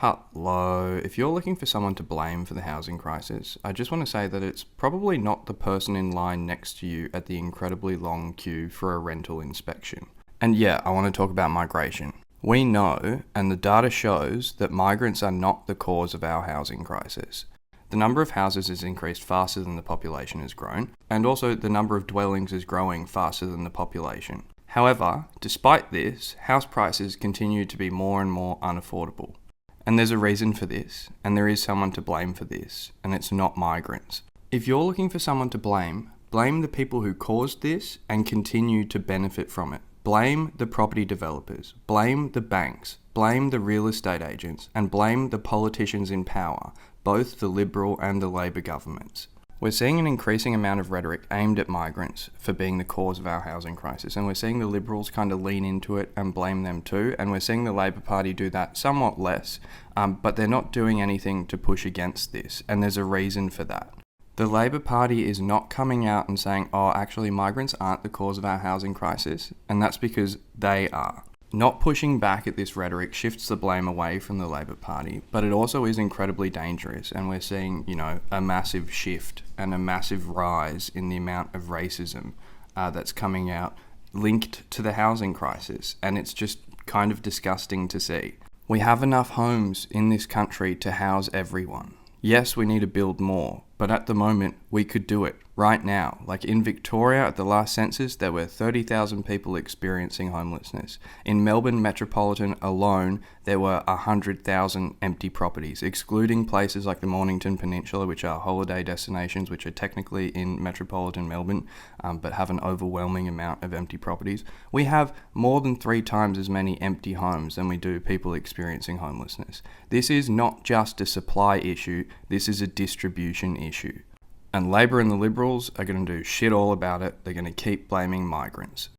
Hello. If you're looking for someone to blame for the housing crisis, I just want to say that it's probably not the person in line next to you at the incredibly long queue for a rental inspection. And yeah, I want to talk about migration. We know, and the data shows, that migrants are not the cause of our housing crisis. The number of houses has increased faster than the population has grown, and also the number of dwellings is growing faster than the population. However, despite this, house prices continue to be more and more unaffordable. And there's a reason for this, and there is someone to blame for this, and it's not migrants. If you're looking for someone to blame the people who caused this and continue to benefit from it. Blame the property developers, blame the banks, blame the real estate agents, and blame the politicians in power, both the Liberal and the Labor governments. We're seeing an increasing amount of rhetoric aimed at migrants for being the cause of our housing crisis, and we're seeing the Liberals kind of lean into it and blame them too, and we're seeing the Labor Party do that somewhat less, but they're not doing anything to push against this, and there's a reason for that. The Labor Party is not coming out and saying, oh, actually migrants aren't the cause of our housing crisis, and that's because they are. Not pushing back at this rhetoric shifts the blame away from the Labor Party, but it also is incredibly dangerous, and we're seeing, a massive shift and a massive rise in the amount of racism that's coming out linked to the housing crisis, and it's just kind of disgusting to see. We have enough homes in this country to house everyone. Yes, we need to build more, but at the moment, we could do it right now. Like in Victoria, at the last census, there were 30,000 people experiencing homelessness. In Melbourne Metropolitan alone, there were 100,000 empty properties, excluding places like the Mornington Peninsula, which are holiday destinations, which are technically in metropolitan Melbourne, but have an overwhelming amount of empty properties. We have more than 3 times as many empty homes than we do people experiencing homelessness. This is not just a supply issue, this is a distribution issue. And Labor and the Liberals are going to do shit all about it. They're going to keep blaming migrants.